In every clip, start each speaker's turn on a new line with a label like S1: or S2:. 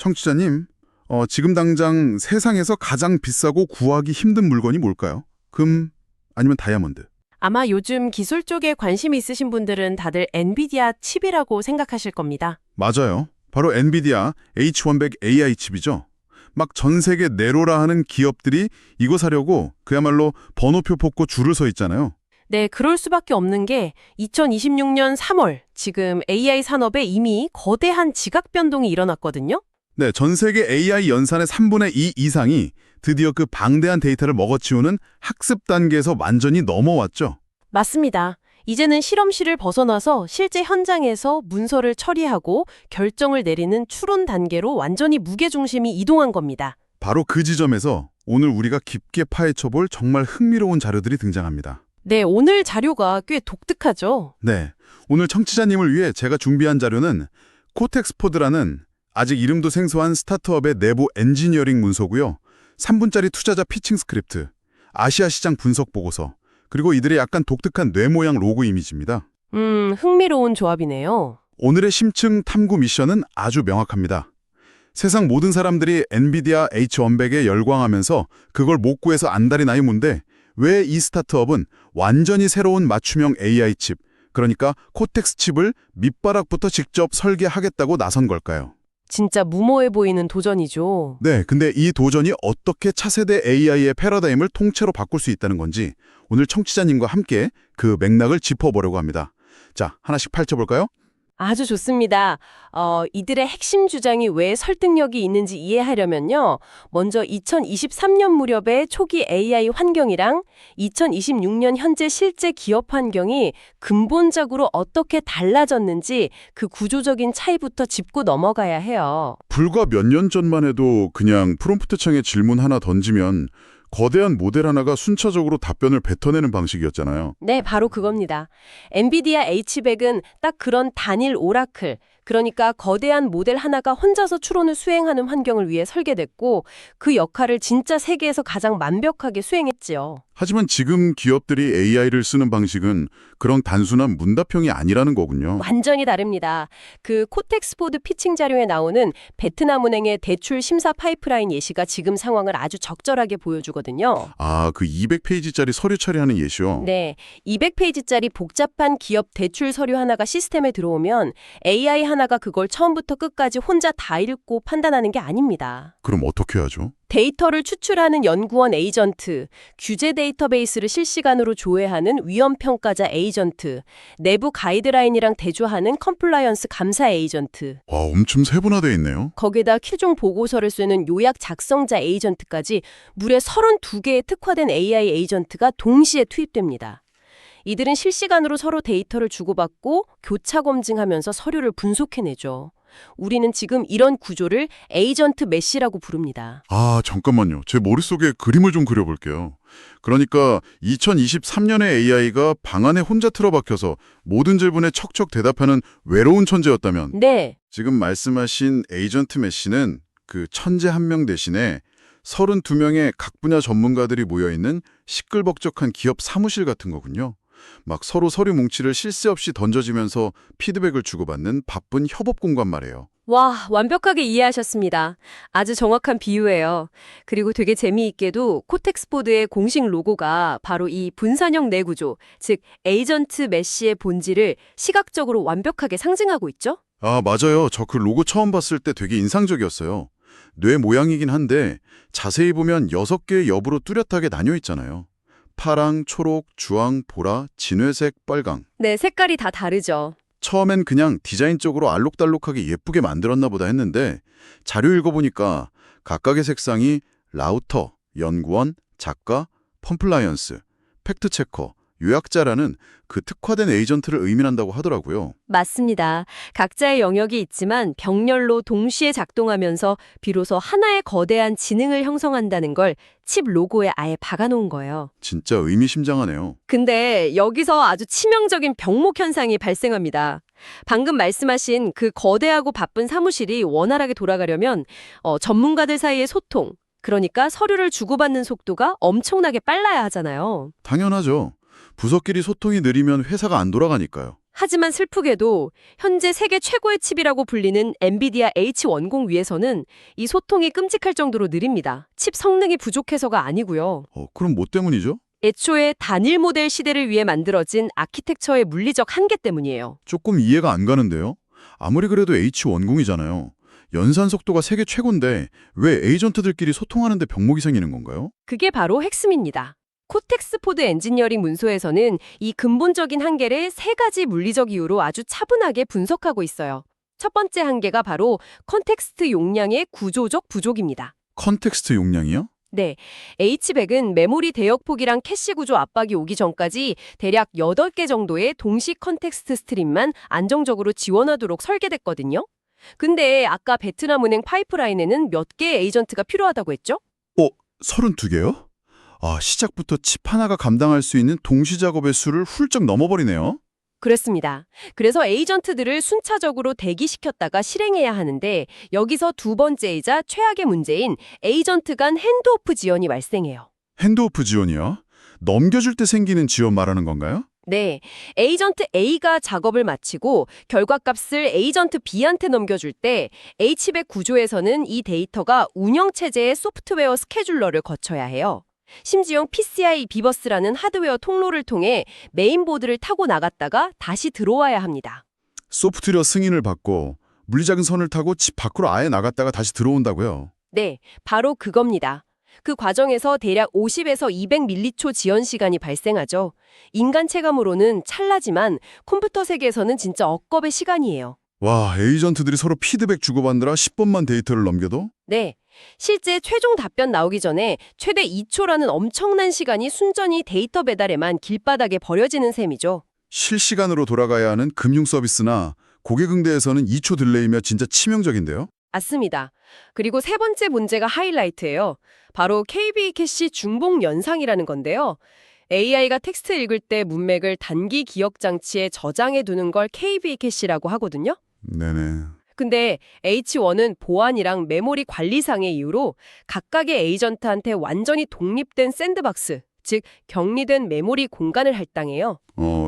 S1: 청취자님, 지금 당장 세상에서 가장 비싸고 구하기 힘든 물건이 뭘까요? 금 아니면 다이아몬드?
S2: 아마 요즘 기술 쪽에 관심이 있으신 분들은 다들 엔비디아 칩이라고 생각하실 겁니다.
S1: 맞아요. 바로 엔비디아 H100 AI 칩이죠. 막 전 세계 내로라 하는 기업들이 이거 사려고 그야말로 번호표 뽑고 줄을 서 있잖아요.
S2: 네, 그럴 수밖에 없는 게 2026년 3월 지금 AI 산업에 이미 거대한 지각 변동이 일어났거든요.
S1: 네, 전 세계 AI 연산의 3분의 2 이상이 드디어 그 방대한 데이터를 먹어치우는 학습 단계에서 완전히 넘어왔죠.
S2: 맞습니다. 이제는 실험실을 벗어나서 실제 현장에서 문서를 처리하고 결정을 내리는 추론 단계로 완전히 무게중심이 이동한 겁니다.
S1: 바로 그 지점에서 오늘 우리가 깊게 파헤쳐볼 정말 흥미로운 자료들이 등장합니다.
S2: 네, 오늘 자료가 꽤 독특하죠.
S1: 네, 오늘 청취자님을 위해 제가 준비한 자료는 코텍스포드라는 아직 이름도 생소한 스타트업의 내부 엔지니어링 문서고요. 3분짜리 투자자 피칭 스크립트, 아시아 시장 분석 보고서, 그리고 이들의 약간 독특한 뇌 모양 로고 이미지입니다.
S2: 흥미로운 조합이네요.
S1: 오늘의 심층 탐구 미션은 아주 명확합니다. 세상 모든 사람들이 엔비디아 H100에 열광하면서 그걸 못 구해서 안달이 나이 문데 왜 이 스타트업은 완전히 새로운 맞춤형 AI 칩, 그러니까 코텍스 칩을 밑바닥부터 직접 설계하겠다고 나선 걸까요?
S2: 진짜 무모해 보이는 도전이죠.
S1: 네, 근데 이 도전이 어떻게 차세대 AI의 패러다임을 통째로 바꿀 수 있다는 건지 오늘 청취자님과 함께 그 맥락을 짚어보려고 합니다. 자, 하나씩 펼쳐볼까요?
S2: 아주 좋습니다. 이들의 핵심 주장이 왜 설득력이 있는지 이해하려면요. 먼저 2023년 무렵의 초기 AI 환경이랑 2026년 현재 실제 기업 환경이 근본적으로 어떻게 달라졌는지 그 구조적인 차이부터 짚고 넘어가야 해요.
S1: 불과 몇 년 전만 해도 그냥 프롬프트 창에 질문 하나 던지면 거대한 모델 하나가 순차적으로 답변을 뱉어내는 방식이었잖아요.
S2: 네, 바로 그겁니다. 엔비디아 H100은 딱 그런 단일 오라클, 그러니까 거대한 모델 하나가 혼자서 추론을 수행하는 환경을 위해 설계됐고 그 역할을 진짜 세계에서 가장 완벽하게 수행했지요.
S1: 하지만 지금 기업들이 AI를 쓰는 방식은 그런 단순한 문답형이 아니라는 거군요.
S2: 완전히 다릅니다. 그 코텍스포드 피칭 자료에 나오는 베트남은행의 대출 심사 파이프라인 예시가 지금 상황을 아주 적절하게 보여주거든요.
S1: 아, 그 200페이지짜리 서류 처리하는 예시요?
S2: 네, 200페이지짜리 복잡한 기업 대출 서류 하나가 시스템에 들어오면 AI 하나가 그걸 처음부터 끝까지 혼자 다 읽고 판단하는 게 아닙니다.
S1: 그럼 어떻게 하죠?
S2: 데이터를 추출하는 연구원 에이전트, 규제 데이터베이스를 실시간으로 조회하는 위험평가자 에이전트, 내부 가이드라인이랑 대조하는 컴플라이언스 감사 에이전트,
S1: 와, 엄청 세분화되어 있네요.
S2: 거기에다 최종 보고서를 쓰는 요약 작성자 에이전트까지 무려 32개의 특화된 AI 에이전트가 동시에 투입됩니다. 이들은 실시간으로 서로 데이터를 주고받고 교차 검증하면서 서류를 분석해내죠. 우리는 지금 이런 구조를 에이전트 메시라고 부릅니다.
S1: 아, 잠깐만요. 제 머릿속에 그림을 좀 그려볼게요. 그러니까 2023년의 AI가 방 안에 혼자 틀어박혀서 모든 질문에 척척 대답하는 외로운 천재였다면
S2: 네,
S1: 지금 말씀하신 에이전트 메시는 그 천재 한 명 대신에 32명의 각 분야 전문가들이 모여있는 시끌벅적한 기업 사무실 같은 거군요. 막 서로 서류 뭉치를 쉴 새 없이 던져지면서 피드백을 주고받는 바쁜 협업 공간 말이에요.
S2: 와, 완벽하게 이해하셨습니다. 아주 정확한 비유예요. 그리고 되게 재미있게도 코텍스포드의 공식 로고가 바로 이 분산형 내구조, 즉 에이전트 메시의 본질을 시각적으로 완벽하게 상징하고 있죠?
S1: 아, 맞아요. 저 그 로고 처음 봤을 때 되게 인상적이었어요. 뇌 모양이긴 한데 자세히 보면 6개의 엽으로 뚜렷하게 나뉘어 있잖아요. 파랑, 초록, 주황, 보라, 진회색, 빨강.
S2: 네, 색깔이 다 다르죠.
S1: 처음엔 그냥 디자인적으로 알록달록하게 예쁘게 만들었나 보다 했는데 자료 읽어보니까 각각의 색상이 라우터, 연구원, 작가, 컴플라이언스, 팩트체커, 요약자라는 그 특화된 에이전트를 의미한다고 하더라고요.
S2: 맞습니다. 각자의 영역이 있지만 병렬로 동시에 작동하면서 비로소 하나의 거대한 지능을 형성한다는 걸 칩 로고에 아예 박아놓은 거예요.
S1: 진짜 의미심장하네요.
S2: 근데 여기서 아주 치명적인 병목 현상이 발생합니다. 방금 말씀하신 그 거대하고 바쁜 사무실이 원활하게 돌아가려면 전문가들 사이의 소통, 그러니까 서류를 주고받는 속도가 엄청나게 빨라야 하잖아요.
S1: 당연하죠. 부서끼리 소통이 느리면 회사가 안 돌아가니까요.
S2: 하지만 슬프게도 현재 세계 최고의 칩이라고 불리는 엔비디아 H100 위에서는 이 소통이 끔찍할 정도로 느립니다. 칩 성능이 부족해서가 아니고요.
S1: 그럼 뭐 때문이죠?
S2: 애초에 단일 모델 시대를 위해 만들어진 아키텍처의 물리적 한계 때문이에요.
S1: 조금 이해가 안 가는데요. 아무리 그래도 H100이잖아요. 연산 속도가 세계 최고인데 왜 에이전트들끼리 소통하는데 병목이 생기는 건가요?
S2: 그게 바로 핵심입니다. 코텍스 포드 엔지니어링 문서에서는 이 근본적인 한계를 세 가지 물리적 이유로 아주 차분하게 분석하고 있어요. 첫 번째 한계가 바로 컨텍스트 용량의 구조적 부족입니다.
S1: 컨텍스트 용량이요?
S2: 네, H100은 메모리 대역폭이랑 캐시 구조 압박이 오기 전까지 대략 8개 정도의 동시 컨텍스트 스트림만 안정적으로 지원하도록 설계됐거든요. 근데 아까 베트남은행 파이프라인에는 몇 개의 에이전트가 필요하다고 했죠?
S1: 32개요? 시작부터 칩 하나가 감당할 수 있는 동시 작업의 수를 훌쩍 넘어버리네요.
S2: 그렇습니다. 그래서 에이전트들을 순차적으로 대기시켰다가 실행해야 하는데 여기서 두 번째이자 최악의 문제인 에이전트 간 핸드오프 지연이 발생해요.
S1: 핸드오프 지원이요? 넘겨줄 때 생기는 지원 말하는 건가요?
S2: 네, 에이전트 A가 작업을 마치고 결과값을 에이전트 B한테 넘겨줄 때 H100 구조에서는 이 데이터가 운영체제의 소프트웨어 스케줄러를 거쳐야 해요. 심지어 PCI 비버스라는 하드웨어 통로를 통해 메인보드를 타고 나갔다가 다시 들어와야 합니다.
S1: 소프트웨어 승인을 받고 물리작은 선을 타고 칩 밖으로 아예 나갔다가 다시 들어온다고요.
S2: 네, 바로 그겁니다. 그 과정에서 대략 50에서 200밀리초 지연 시간이 발생하죠. 인간 체감으로는 찰나지만 컴퓨터 세계에서는 진짜 억겁의 시간이에요.
S1: 와, 에이전트들이 서로 피드백 주고받느라 10번만 데이터를 넘겨도?
S2: 네, 실제 최종 답변 나오기 전에 최대 2초라는 엄청난 시간이 순전히 데이터 배달에만 길바닥에 버려지는 셈이죠.
S1: 실시간으로 돌아가야 하는 금융 서비스나 고객 응대에서는 2초 딜레이면 진짜 치명적인데요?
S2: 맞습니다. 그리고 세 번째 문제가 하이라이트예요. 바로 KB 캐시 중복 연상이라는 건데요. AI가 텍스트 읽을 때 문맥을 단기 기억 장치에 저장해 두는 걸 KB 캐시라고 하거든요.
S1: 네네.
S2: 근데 H1은 보안이랑 메모리 관리상의 이유로 각각의 에이전트한테 완전히 독립된 샌드박스, 즉 격리된 메모리 공간을 할당해요.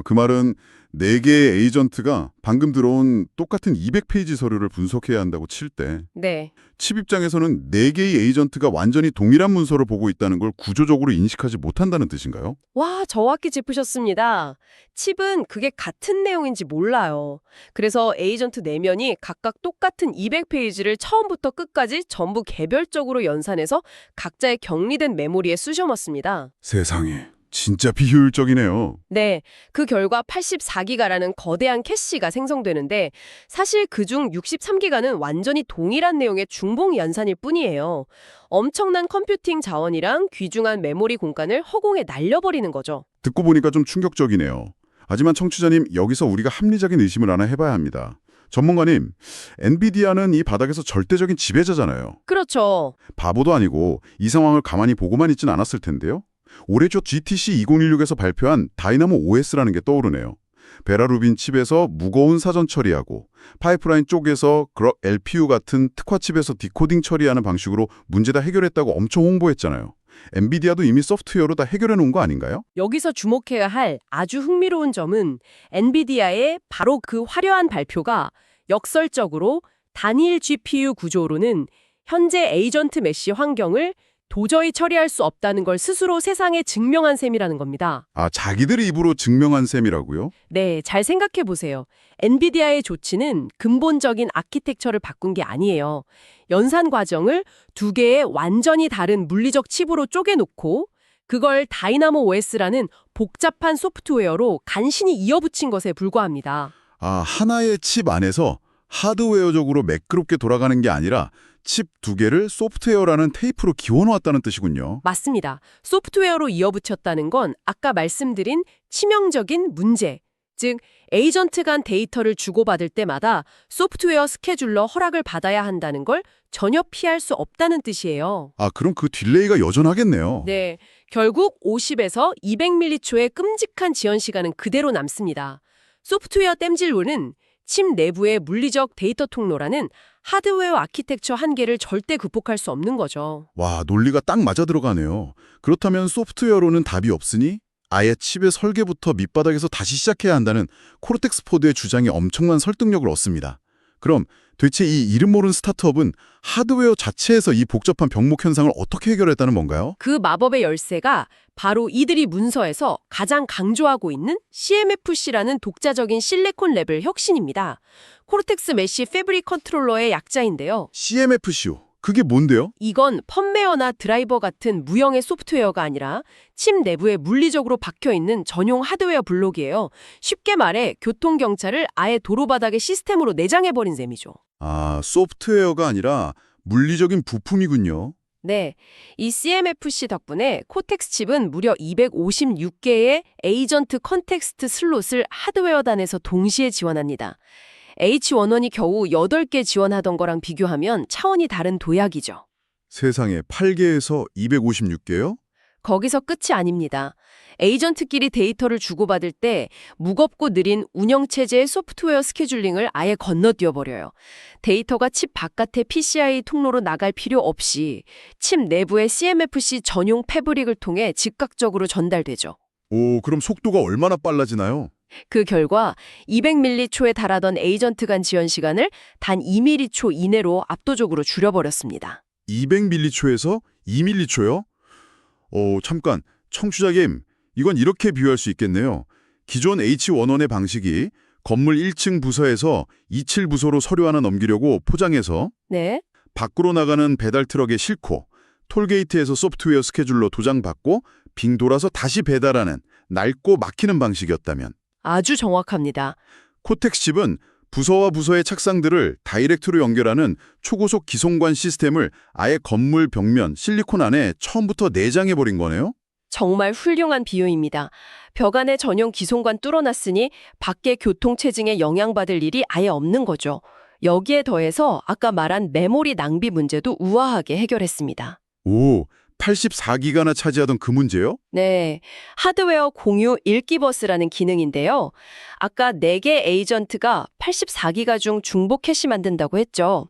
S1: 그 말은 4개의 에이전트가 방금 들어온 똑같은 200페이지 서류를 분석해야 한다고 칠 때
S2: 네.
S1: 칩 입장에서는 4개의 에이전트가 완전히 동일한 문서를 보고 있다는 걸 구조적으로 인식하지 못한다는 뜻인가요?
S2: 와, 정확히 짚으셨습니다. 칩은 그게 같은 내용인지 몰라요. 그래서 에이전트 내면이 각각 똑같은 200페이지를 처음부터 끝까지 전부 개별적으로 연산해서 각자의 격리된 메모리에 쑤셔넣습니다.
S1: 세상에, 진짜 비효율적이네요.
S2: 네, 그 결과 84기가라는 거대한 캐시가 생성되는데 사실 그중 63기가는 완전히 동일한 내용의 중복 연산일 뿐이에요. 엄청난 컴퓨팅 자원이랑 귀중한 메모리 공간을 허공에 날려버리는 거죠.
S1: 듣고 보니까 좀 충격적이네요. 하지만 청취자님, 여기서 우리가 합리적인 의심을 하나 해봐야 합니다. 전문가님, 엔비디아는 이 바닥에서 절대적인 지배자잖아요.
S2: 그렇죠.
S1: 바보도 아니고 이 상황을 가만히 보고만 있진 않았을 텐데요. 올해 초 GTC 2016에서 발표한 다이나모 OS라는 게 떠오르네요. 베라루빈 칩에서 무거운 사전 처리하고 파이프라인 쪽에서 그럭 LPU 같은 특화 칩에서 디코딩 처리하는 방식으로 문제 다 해결했다고 엄청 홍보했잖아요. 엔비디아도 이미 소프트웨어로 다 해결해 놓은 거 아닌가요?
S2: 여기서 주목해야 할 아주 흥미로운 점은 엔비디아의 바로 그 화려한 발표가 역설적으로 단일 GPU 구조로는 현재 에이전트 메시 환경을 도저히 처리할 수 없다는 걸 스스로 세상에 증명한 셈이라는 겁니다.
S1: 자기들의 입으로 증명한 셈이라고요?
S2: 네, 잘 생각해 보세요. 엔비디아의 조치는 근본적인 아키텍처를 바꾼 게 아니에요. 연산 과정을 두 개의 완전히 다른 물리적 칩으로 쪼개놓고 그걸 다이나모 OS라는 복잡한 소프트웨어로 간신히 이어붙인 것에 불과합니다.
S1: 하나의 칩 안에서 하드웨어적으로 매끄럽게 돌아가는 게 아니라 칩 2개를 소프트웨어라는 테이프로 기워놓았다는 뜻이군요.
S2: 맞습니다. 소프트웨어로 이어붙였다는 건 아까 말씀드린 치명적인 문제, 즉 에이전트 간 데이터를 주고받을 때마다 소프트웨어 스케줄러 허락을 받아야 한다는 걸 전혀 피할 수 없다는 뜻이에요.
S1: 그럼 그 딜레이가 여전하겠네요.
S2: 네, 결국 50에서 200밀리초의 끔찍한 지연 시간은 그대로 남습니다. 소프트웨어 땜질로는 칩 내부의 물리적 데이터 통로라는 하드웨어 아키텍처 한계를 절대 극복할 수 없는 거죠.
S1: 와, 논리가 딱 맞아 들어가네요. 그렇다면 소프트웨어로는 답이 없으니 아예 칩의 설계부터 밑바닥에서 다시 시작해야 한다는 코르텍스4의 주장이 엄청난 설득력을 얻습니다. 그럼 도대체 이 이름 모르는 스타트업은 하드웨어 자체에서 이 복잡한 병목 현상을 어떻게 해결했다는 건가요?
S2: 그 마법의 열쇠가 바로 이들이 문서에서 가장 강조하고 있는 CMFC라는 독자적인 실리콘 레벨 혁신입니다. 코르텍스 메쉬 패브릭 컨트롤러의 약자인데요.
S1: CMFC요. 그게 뭔데요?
S2: 이건 펌웨어나 드라이버 같은 무형의 소프트웨어가 아니라 칩 내부에 물리적으로 박혀있는 전용 하드웨어 블록이에요. 쉽게 말해 교통경찰을 아예 도로바닥의 시스템으로 내장해버린 셈이죠.
S1: 아, 소프트웨어가 아니라 물리적인 부품이군요.
S2: 네, 이 CMFC 덕분에 코텍스 칩은 무려 256개의 에이전트 컨텍스트 슬롯을 하드웨어단에서 동시에 지원합니다. H11이 겨우 8개 지원하던 거랑 비교하면 차원이 다른 도약이죠.
S1: 세상에 8개에서 256개요?
S2: 거기서 끝이 아닙니다. 에이전트끼리 데이터를 주고받을 때 무겁고 느린 운영체제의 소프트웨어 스케줄링을 아예 건너뛰어버려요. 데이터가 칩 바깥의 PCI 통로로 나갈 필요 없이 칩 내부의 CMFC 전용 패브릭을 통해 즉각적으로 전달되죠.
S1: 오, 그럼 속도가 얼마나 빨라지나요?
S2: 그 결과 200m초 달하던 에이전트 간 지연 시간을 단 2m초 이내로 압도적으로 줄여버렸습니다.
S1: 200ml초에서 2ml초요? 잠깐, 청취자님, 이건 이렇게 비유할 수 있겠네요. 기존 H11의 방식이 건물 1층 부서에서 2층 부서로 서류 하나 넘기려고 포장해서
S2: 네.
S1: 밖으로 나가는 배달 트럭에 싣고 톨게이트에서 소프트웨어 스케줄로 도장받고 빙 돌아서 다시 배달하는 낡고 막히는 방식이었다면
S2: 아주 정확합니다.
S1: 코텍스 칩은 부서와 부서의 착상들을 다이렉트로 연결하는 초고속 기송관 시스템을 아예 건물 벽면 실리콘 안에 처음부터 내장해버린 거네요?
S2: 정말 훌륭한 비유입니다. 벽 안에 전용 기송관 뚫어놨으니 밖의 교통체증에 영향받을 일이 아예 없는 거죠. 여기에 더해서 아까 말한 메모리 낭비 문제도 우아하게 해결했습니다.
S1: 오, 84기가나 차지하던 그 문제요?
S2: 네, 하드웨어 공유 읽기 버스라는 기능인데요. 아까 4개 에이전트가 84기가 중 중복 캐시 만든다고 했죠.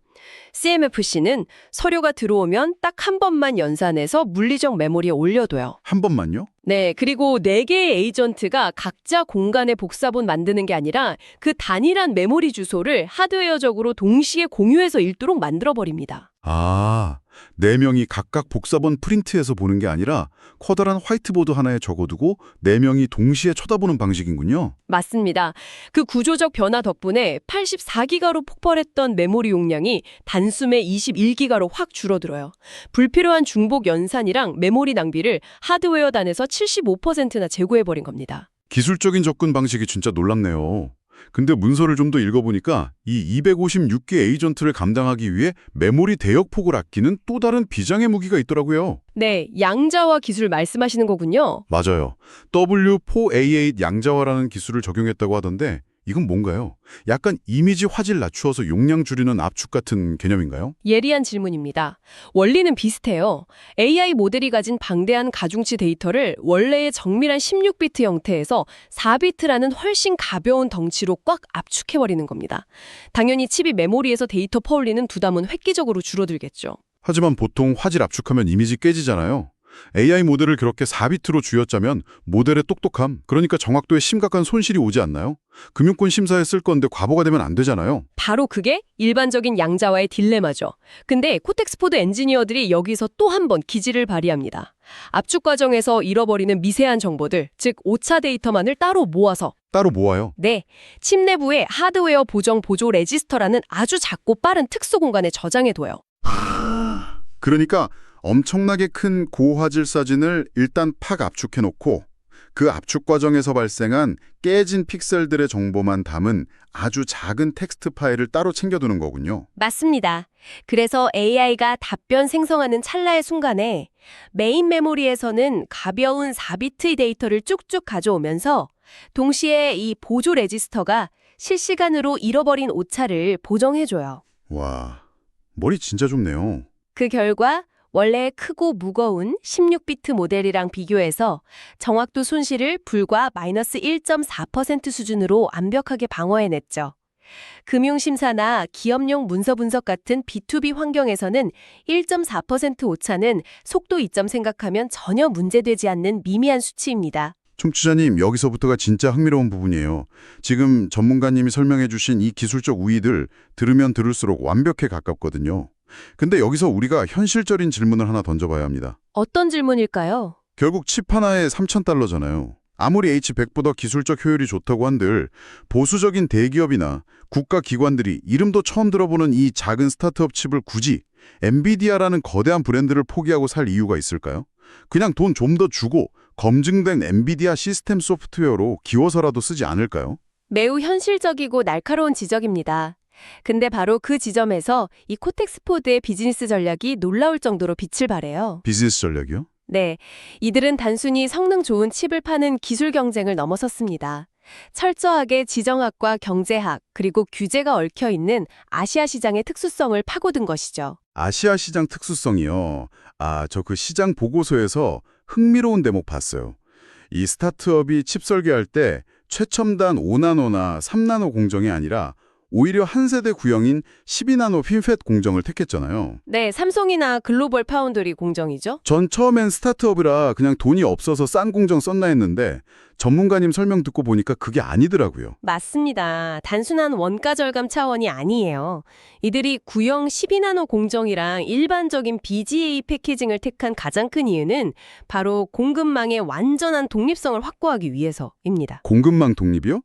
S2: CMFC는 서류가 들어오면 딱 한 번만 연산해서 물리적 메모리에 올려둬요.
S1: 한 번만요?
S2: 네, 그리고 4개의 에이전트가 각자 공간에 복사본 만드는 게 아니라 그 단일한 메모리 주소를 하드웨어적으로 동시에 공유해서 읽도록 만들어버립니다.
S1: 아, 4명이 각각 복사본 프린트해서 보는 게 아니라 커다란 화이트보드 하나에 적어두고 4명이 동시에 쳐다보는 방식이군요.
S2: 맞습니다. 그 구조적 변화 덕분에 84기가로 폭발했던 메모리 용량이 단숨에 21기가로 확 줄어들어요. 불필요한 중복 연산이랑 메모리 낭비를 하드웨어단에서 75%나 제거해버린 겁니다.
S1: 기술적인 접근 방식이 진짜 놀랍네요. 근데 문서를 좀 더 읽어보니까 이 256개 에이전트를 감당하기 위해 메모리 대역폭을 아끼는 또 다른 비장의 무기가 있더라고요.
S2: 네, 양자화 기술 말씀하시는 거군요.
S1: 맞아요. W4A8 양자화라는 기술을 적용했다고 하던데 이건 뭔가요? 약간 이미지 화질 낮추어서 용량 줄이는 압축 같은 개념인가요?
S2: 예리한 질문입니다. 원리는 비슷해요. AI 모델이 가진 방대한 가중치 데이터를 원래의 정밀한 16비트 형태에서 4비트라는 훨씬 가벼운 덩치로 꽉 압축해버리는 겁니다. 당연히 칩이 메모리에서 데이터 퍼올리는 부담은 획기적으로 줄어들겠죠.
S1: 하지만 보통 화질 압축하면 이미지 깨지잖아요. AI 모델을 그렇게 4비트로 쥐어짜면 모델의 똑똑함, 그러니까 정확도에 심각한 손실이 오지 않나요? 금융권 심사에 쓸 건데 과보가 되면 안 되잖아요.
S2: 바로 그게 일반적인 양자화의 딜레마죠. 근데 코텍스포드 엔지니어들이 여기서 또 한 번 기지를 발휘합니다. 압축 과정에서 잃어버리는 미세한 정보들, 즉 오차 데이터만을 따로 모아서
S1: 따로 모아요.
S2: 네, 칩 내부에 하드웨어 보정 보조 레지스터라는 아주 작고 빠른 특수 공간에 저장해둬요.
S1: 그러니까 엄청나게 큰 고화질 사진을 일단 팍 압축해놓고 그 압축 과정에서 발생한 깨진 픽셀들의 정보만 담은 아주 작은 텍스트 파일을 따로 챙겨두는 거군요.
S2: 맞습니다. 그래서 AI가 답변 생성하는 찰나의 순간에 메인 메모리에서는 가벼운 4비트의 데이터를 쭉쭉 가져오면서 동시에 이 보조 레지스터가 실시간으로 잃어버린 오차를 보정해줘요.
S1: 와, 머리 진짜 좁네요.
S2: 그 결과 원래 크고 무거운 16비트 모델이랑 비교해서 정확도 손실을 불과 마이너스 1.4% 수준으로 완벽하게 방어해냈죠. 금융심사나 기업용 문서 분석 같은 B2B 환경에서는 1.4% 오차는 속도 이점 생각하면 전혀 문제되지 않는 미미한 수치입니다.
S1: 청취자님, 여기서부터가 진짜 흥미로운 부분이에요. 지금 전문가님이 설명해 주신 이 기술적 우위들 들으면 들을수록 완벽에 가깝거든요. 근데 여기서 우리가 현실적인 질문을 하나 던져봐야 합니다.
S2: 어떤 질문일까요?
S1: 결국 칩 하나에 $3,000잖아요. 아무리 H100보다 기술적 효율이 좋다고 한들 보수적인 대기업이나 국가기관들이 이름도 처음 들어보는 이 작은 스타트업 칩을 굳이 엔비디아라는 거대한 브랜드를 포기하고 살 이유가 있을까요? 그냥 돈 좀 더 주고 검증된 엔비디아 시스템 소프트웨어로 기워서라도 쓰지 않을까요?
S2: 매우 현실적이고 날카로운 지적입니다. 근데 바로 그 지점에서 이 코텍스포드의 비즈니스 전략이 놀라울 정도로 빛을 발해요.
S1: 비즈니스 전략이요?
S2: 네, 이들은 단순히 성능 좋은 칩을 파는 기술 경쟁을 넘어섰습니다. 철저하게 지정학과 경제학, 그리고 규제가 얽혀 있는 아시아 시장의 특수성을 파고든 것이죠.
S1: 아시아 시장 특수성이요. 저 그 시장 보고서에서 흥미로운 대목 봤어요. 이 스타트업이 칩 설계할 때 최첨단 5나노나 3나노 공정이 아니라 오히려 한 세대 구형인 12나노 핀팻 공정을 택했잖아요.
S2: 네, 삼성이나 글로벌 파운드리 공정이죠.
S1: 전 처음엔 스타트업이라 그냥 돈이 없어서 싼 공정 썼나 했는데 전문가님 설명 듣고 보니까 그게 아니더라고요.
S2: 맞습니다. 단순한 원가 절감 차원이 아니에요. 이들이 구형 12나노 공정이랑 일반적인 BGA 패키징을 택한 가장 큰 이유는 바로 공급망의 완전한 독립성을 확보하기 위해서입니다.
S1: 공급망 독립이요?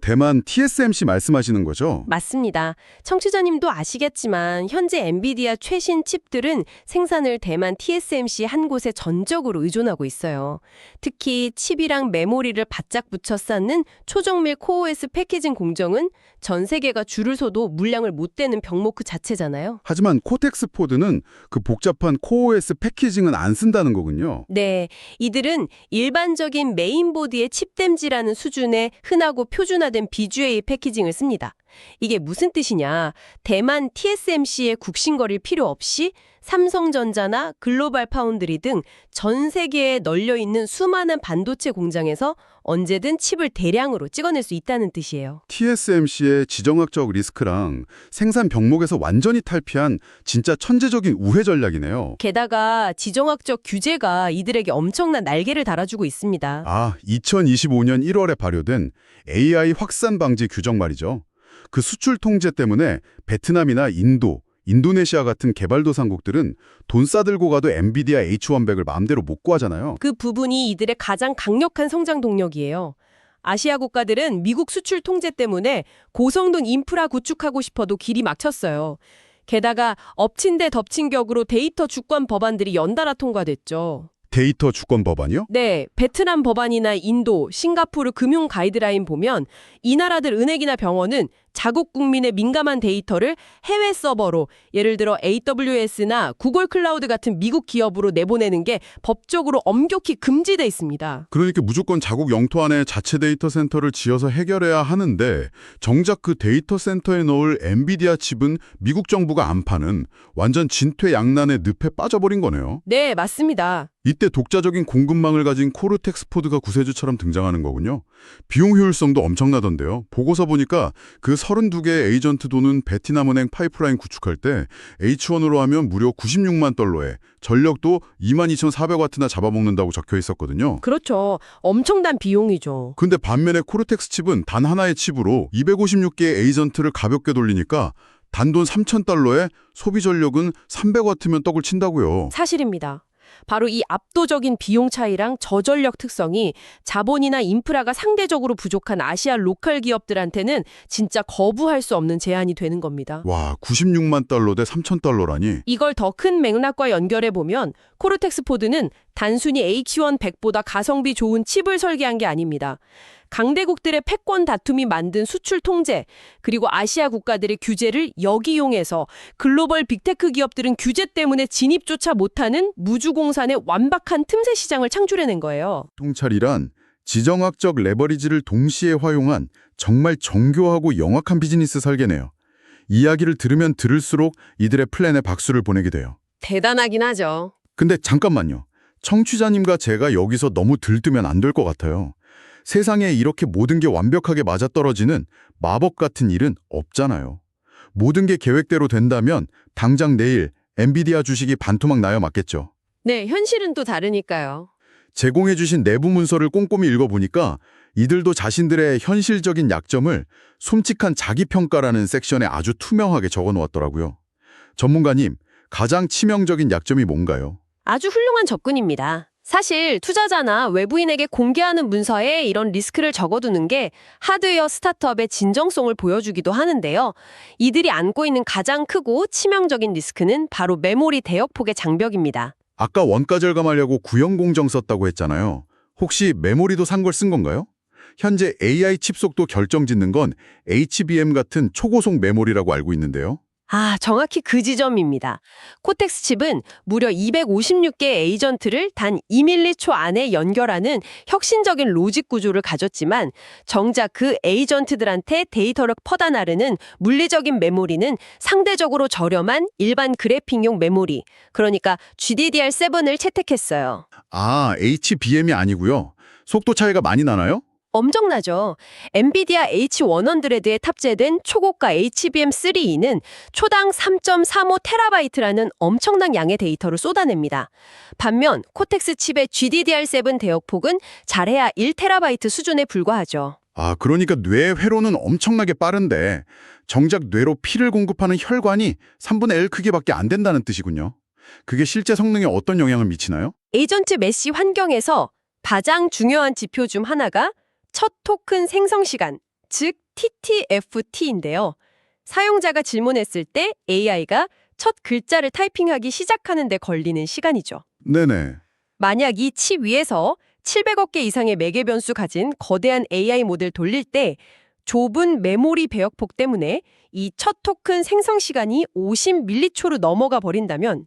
S1: 대만 TSMC 말씀하시는 거죠?
S2: 맞습니다. 청취자님도 아시겠지만 현재 엔비디아 최신 칩들은 생산을 대만 TSMC 한 곳에 전적으로 의존하고 있어요. 특히 칩이랑 메모리를 바짝 붙여 쌓는 초정밀 코어OS 패키징 공정은 전 세계가 줄을 서도 물량을 못 대는 병목 그 자체잖아요.
S1: 하지만 코텍스포드는 그 복잡한 코어OS 패키징은 안 쓴다는 거군요.
S2: 네, 이들은 일반적인 메인보드의 칩댐지라는 수준의 흔하고 표준화된 BGA 패키징을 씁니다. 이게 무슨 뜻이냐? 대만 TSMC에 국신거릴 필요 없이 삼성전자나 글로벌 파운드리 등 전 세계에 널려있는 수많은 반도체 공장에서 언제든 칩을 대량으로 찍어낼 수 있다는 뜻이에요.
S1: TSMC의 지정학적 리스크랑 생산 병목에서 완전히 탈피한 진짜 천재적인 우회 전략이네요.
S2: 게다가 지정학적 규제가 이들에게 엄청난 날개를 달아주고 있습니다.
S1: 2025년 1월에 발효된 AI 확산 방지 규정 말이죠. 그 수출 통제 때문에 베트남이나 인도네시아 같은 개발도상국들은 돈 싸들고 가도 엔비디아 H100을 마음대로 못 구하잖아요.
S2: 그 부분이 이들의 가장 강력한 성장 동력이에요. 아시아 국가들은 미국 수출 통제 때문에 고성능 인프라 구축하고 싶어도 길이 막혔어요. 게다가 엎친 데 덮친 격으로 데이터 주권 법안들이 연달아 통과됐죠.
S1: 데이터 주권 법안이요?
S2: 네, 베트남 법안이나 인도, 싱가포르 금융 가이드라인 보면 이 나라들 은행이나 병원은 자국 국민의 민감한 데이터를 해외 서버로 예를 들어 AWS나 구글 클라우드 같은 미국 기업으로 내보내는 게 법적으로 엄격히 금지돼 있습니다.
S1: 그러니까 무조건 자국 영토 안에 자체 데이터 센터를 지어서 해결해야 하는데 정작 그 데이터 센터에 넣을 엔비디아 칩은 미국 정부가 안 파는 완전 진퇴양난의 늪에 빠져버린 거네요.
S2: 네, 맞습니다.
S1: 이때 독자적인 공급망을 가진 코르텍스포드가 구세주처럼 등장하는 거군요. 비용 효율성도 엄청나던데요. 보고서 보니까 그 32개의 에이전트 돈은 베트남은행 파이프라인 구축할 때 H1으로 하면 무려 $96만 에 전력도 22,400W나 잡아먹는다고 적혀 있었거든요.
S2: 그렇죠. 엄청난 비용이죠.
S1: 근데 반면에 코르텍스 칩은 단 하나의 칩으로 256개의 에이전트를 가볍게 돌리니까 단돈 $3,000에 소비 전력은 300W면 떡을 친다고요.
S2: 사실입니다. 바로 이 압도적인 비용 차이랑 저전력 특성이 자본이나 인프라가 상대적으로 부족한 아시아 로컬 기업들한테는 진짜 거부할 수 없는 제한이 되는 겁니다.
S1: 와, $96만 대 $3,000라니?
S2: 이걸 더 큰 맥락과 연결해 보면 코르텍스포드는 단순히 H100보다 가성비 좋은 칩을 설계한 게 아닙니다. 강대국들의 패권 다툼이 만든 수출 통제, 그리고 아시아 국가들의 규제를 역이용해서 글로벌 빅테크 기업들은 규제 때문에 진입조차 못하는 무주공산의 완박한 틈새 시장을 창출해낸 거예요.
S1: 통찰이란 지정학적 레버리지를 동시에 활용한 정말 정교하고 영악한 비즈니스 설계네요. 이야기를 들으면 들을수록 이들의 플랜에 박수를 보내게 돼요.
S2: 대단하긴 하죠.
S1: 근데 잠깐만요. 청취자님과 제가 여기서 너무 들뜨면 안 될 것 같아요. 세상에 이렇게 모든 게 완벽하게 맞아떨어지는 마법 같은 일은 없잖아요. 모든 게 계획대로 된다면 당장 내일 엔비디아 주식이 반토막 나야 맞겠죠.
S2: 네, 현실은 또 다르니까요.
S1: 제공해주신 내부 문서를 꼼꼼히 읽어보니까 이들도 자신들의 현실적인 약점을 솔직한 자기평가라는 섹션에 아주 투명하게 적어놓았더라고요. 전문가님, 가장 치명적인 약점이 뭔가요?
S2: 아주 훌륭한 접근입니다. 사실 투자자나 외부인에게 공개하는 문서에 이런 리스크를 적어두는 게 하드웨어 스타트업의 진정성을 보여주기도 하는데요. 이들이 안고 있는 가장 크고 치명적인 리스크는 바로 메모리 대역폭의 장벽입니다.
S1: 아까 원가 절감하려고 구형 공정 썼다고 했잖아요. 혹시 메모리도 산 걸 쓴 건가요? 현재 AI 칩 속도 결정짓는 건 HBM 같은 초고속 메모리라고 알고 있는데요.
S2: 정확히 그 지점입니다. 코텍스 칩은 무려 256개의 에이전트를 단 2밀리초 안에 연결하는 혁신적인 로직 구조를 가졌지만 정작 그 에이전트들한테 데이터를 퍼다 나르는 물리적인 메모리는 상대적으로 저렴한 일반 그래픽용 메모리, 그러니까 GDDR7을 채택했어요.
S1: HBM이 아니고요. 속도 차이가 많이 나나요?
S2: 엄청나죠. 엔비디아 H100에 탑재된 초고가 HBM3E는 초당 3.35TB라는 엄청난 양의 데이터를 쏟아냅니다. 반면 코텍스 칩의 GDDR7 대역폭은 잘해야 1TB 수준에 불과하죠.
S1: 그러니까 뇌 회로는 엄청나게 빠른데 정작 뇌로 피를 공급하는 혈관이 3분의 1 크기밖에 안 된다는 뜻이군요. 그게 실제 성능에 어떤 영향을 미치나요?
S2: 에이전트 메시 환경에서 가장 중요한 지표 중 하나가 첫 토큰 생성 시간, 즉 TTFT인데요. 사용자가 질문했을 때 AI가 첫 글자를 타이핑하기 시작하는 데 걸리는 시간이죠.
S1: 네네.
S2: 만약 이 칩 위에서 700억 개 이상의 매개 변수 가진 거대한 AI 모델 돌릴 때 좁은 메모리 배역폭 때문에 이 첫 토큰 생성 시간이 50밀리초로 넘어가 버린다면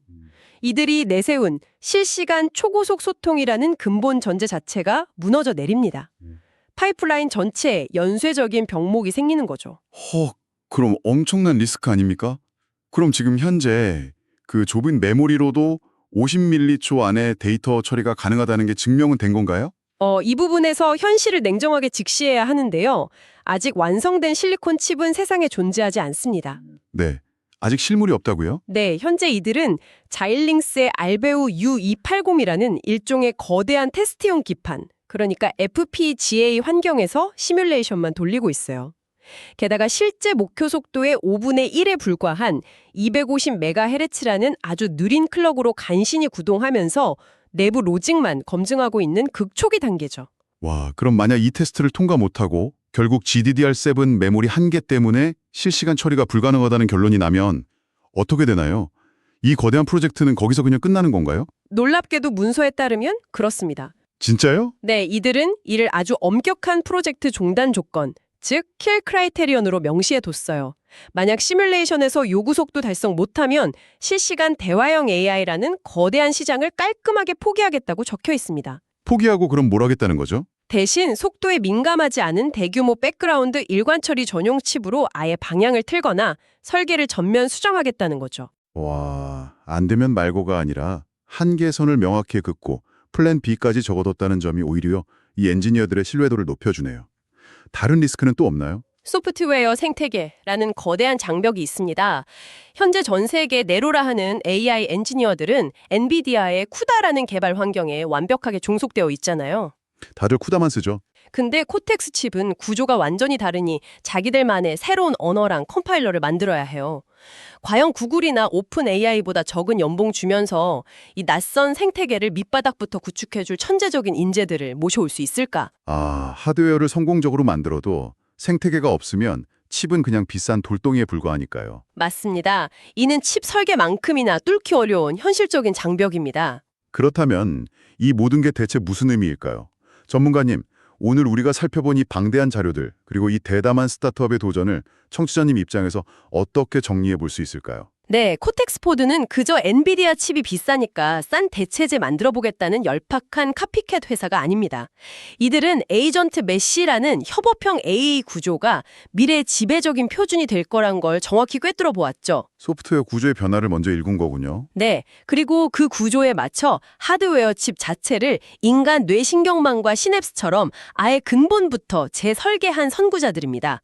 S2: 이들이 내세운 실시간 초고속 소통이라는 근본 전제 자체가 무너져 내립니다. 파이프라인 전체에 연쇄적인 병목이 생기는 거죠.
S1: 그럼 엄청난 리스크 아닙니까? 그럼 지금 현재 그 좁은 메모리로도 50밀리초 안에 데이터 처리가 가능하다는 게 증명은 된 건가요?
S2: 이 부분에서 현실을 냉정하게 직시해야 하는데요. 아직 완성된 실리콘 칩은 세상에 존재하지 않습니다.
S1: 네. 아직 실물이 없다고요?
S2: 네, 현재 이들은 자일링스의 알베우 U280이라는 일종의 거대한 테스트용 기판, 그러니까 FPGA 환경에서 시뮬레이션만 돌리고 있어요. 게다가 실제 목표 속도의 5분의 1에 불과한 250MHz라는 아주 느린 클럭으로 간신히 구동하면서 내부 로직만 검증하고 있는 극초기 단계죠.
S1: 와, 그럼 만약 이 테스트를 통과 못하고 결국 GDDR7 메모리 한계 때문에 실시간 처리가 불가능하다는 결론이 나면 어떻게 되나요? 이 거대한 프로젝트는 거기서 그냥 끝나는 건가요?
S2: 놀랍게도 문서에 따르면 그렇습니다.
S1: 진짜요?
S2: 네, 이들은 이를 아주 엄격한 프로젝트 종단 조건, 즉 킬 크라이테리언으로 명시해뒀어요. 만약 시뮬레이션에서 요구 속도 달성 못하면 실시간 대화형 AI라는 거대한 시장을 깔끔하게 포기하겠다고 적혀 있습니다.
S1: 포기하고 그럼 뭘 하겠다는 거죠?
S2: 대신 속도에 민감하지 않은 대규모 백그라운드 일관 처리 전용 칩으로 아예 방향을 틀거나 설계를 전면 수정하겠다는 거죠.
S1: 와, 안 되면 말고가 아니라 한계선을 명확히 긋고 플랜 B까지 적어뒀다는 점이 오히려 이 엔지니어들의 신뢰도를 높여주네요. 다른 리스크는 또 없나요?
S2: 소프트웨어 생태계라는 거대한 장벽이 있습니다. 현재 전 세계 네로라 하는 AI 엔지니어들은 엔비디아의 쿠다라는 개발 환경에 완벽하게 종속되어 있잖아요.
S1: 다들 쿠다만 쓰죠.
S2: 근데 코텍스 칩은 구조가 완전히 다르니 자기들만의 새로운 언어랑 컴파일러를 만들어야 해요. 과연 구글이나 오픈 AI보다 적은 연봉 주면서 이 낯선 생태계를 밑바닥부터 구축해줄 천재적인 인재들을 모셔올 수 있을까?
S1: 하드웨어를 성공적으로 만들어도 생태계가 없으면 칩은 그냥 비싼 돌덩이에 불과하니까요.
S2: 맞습니다. 이는 칩 설계만큼이나 뚫기 어려운 현실적인 장벽입니다.
S1: 그렇다면 이 모든 게 대체 무슨 의미일까요? 전문가님, 오늘 우리가 살펴본 이 방대한 자료들, 그리고 이 대담한 스타트업의 도전을 청취자님 입장에서 어떻게 정리해 볼 수 있을까요?
S2: 네, 코텍스 포드는 그저 엔비디아 칩이 비싸니까 싼 대체제 만들어보겠다는 열팍한 카피캣 회사가 아닙니다. 이들은 에이전트 메시라는 협업형 AI 구조가 미래의 지배적인 표준이 될 거란 걸 정확히 꿰뚫어 보았죠.
S1: 소프트웨어 구조의 변화를 먼저 읽은 거군요.
S2: 네, 그리고 그 구조에 맞춰 하드웨어 칩 자체를 인간 뇌신경망과 시냅스처럼 아예 근본부터 재설계한 선구자들입니다.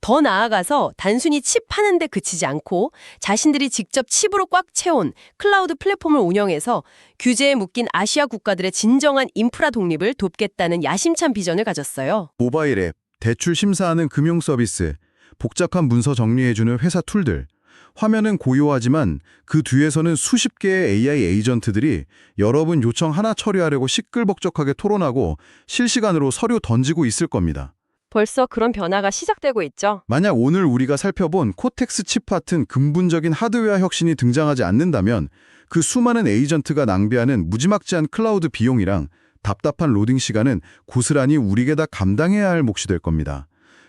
S2: 더 나아가서 단순히 칩 파는 데 그치지 않고 자신들이 기업들이 직접 칩으로 꽉 채운 클라우드 플랫폼을 운영해서 규제에 묶인 아시아 국가들의 진정한 인프라 독립을 돕겠다는 야심찬 비전을 가졌어요.
S3: 모바일 앱, 대출 심사하는 금융 서비스, 복잡한 문서 정리해주는 회사 툴들. 화면은 고요하지만 그 뒤에서는 수십 개의 AI 에이전트들이 여러분 요청 하나 처리하려고 시끌벅적하게 토론하고 실시간으로 서류 던지고 있을 겁니다.
S2: 벌써 그런 변화가 시작되고 있죠.
S3: 만약 오늘 우리가 살펴본 코텍스 칩 같은 근본적인 하드웨어 혁신이 등장하지 않는다면 그 수많은 에이전트가 낭비하는 무지막지한 클라우드 비용이랑 답답한 로딩 시간은 고스란히 우리에게 다 감당해야 할 몫이 될 겁니다.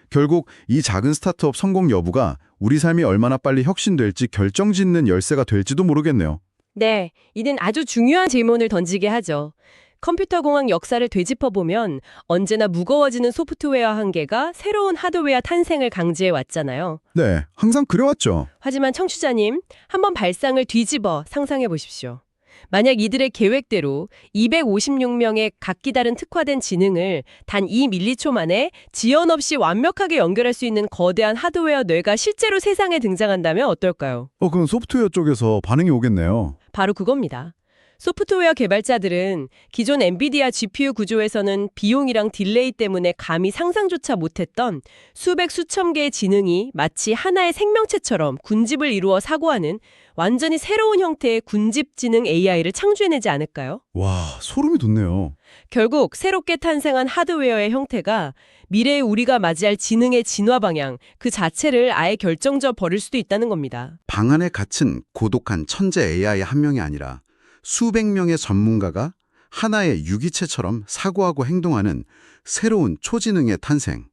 S3: 결국 이 작은 스타트업 성공 여부가 우리 삶이 얼마나 빨리 혁신될지 결정짓는 열쇠가 될지도 모르겠네요.
S2: 네, 이는 아주 중요한 질문을 던지게 하죠. 컴퓨터 공학 역사를 되짚어보면 언제나 무거워지는 소프트웨어 한계가 새로운 하드웨어 탄생을 강제해 왔잖아요.
S3: 네, 항상 그래왔죠.
S2: 하지만 청취자님, 한번 발상을 뒤집어 상상해 보십시오. 만약 이들의 계획대로 256명의 각기 다른 특화된 지능을 단 2밀리초 만에 지연 없이 완벽하게 연결할 수 있는 거대한 하드웨어 뇌가 실제로 세상에 등장한다면 어떨까요?
S3: 그럼 소프트웨어 쪽에서 반응이 오겠네요.
S2: 바로 그겁니다. 소프트웨어 개발자들은 기존 엔비디아 GPU 구조에서는 비용이랑 딜레이 때문에 감히 상상조차 못했던 수백 수천 개의 지능이 마치 하나의 생명체처럼 군집을 이루어 사고하는 완전히 새로운 형태의 군집지능 AI를 창조해내지 않을까요?
S3: 와, 소름이 돋네요.
S2: 결국 새롭게 탄생한 하드웨어의 형태가 미래에 우리가 맞이할 지능의 진화 방향 그 자체를 아예 결정져 버릴 수도 있다는 겁니다.
S4: 방 안에 갇힌 고독한 천재 AI 한 명이 아니라 수백 명의 전문가가 하나의 유기체처럼 사고하고 행동하는 새로운 초지능의 탄생.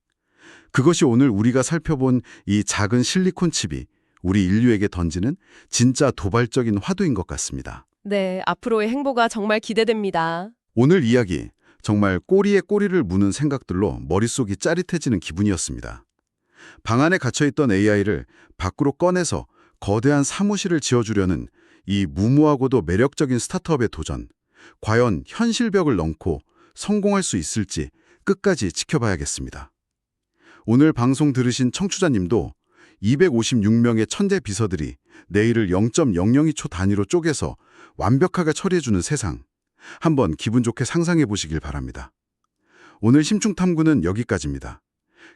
S4: 그것이 오늘 우리가 살펴본 이 작은 실리콘 칩이 우리 인류에게 던지는 진짜 도발적인 화두인 것 같습니다.
S2: 네, 앞으로의 행보가 정말 기대됩니다.
S4: 오늘 이야기 정말 꼬리에 꼬리를 무는 생각들로 머릿속이 짜릿해지는 기분이었습니다. 방 안에 갇혀있던 AI를 밖으로 꺼내서 거대한 사무실을 지어주려는 이 무모하고도 매력적인 스타트업의 도전, 과연 현실벽을 넘고 성공할 수 있을지 끝까지 지켜봐야겠습니다. 오늘 방송 들으신 청취자님도 256명의 천재 비서들이 내일을 0.002초 단위로 쪼개서 완벽하게 처리해주는 세상, 한번 기분 좋게 상상해 보시길 바랍니다. 오늘 심층탐구는 여기까지입니다.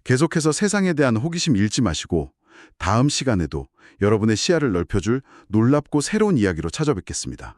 S4: 계속해서 세상에 대한 호기심 잃지 마시고 다음 시간에도 여러분의 시야를 넓혀줄 놀랍고 새로운 이야기로 찾아뵙겠습니다.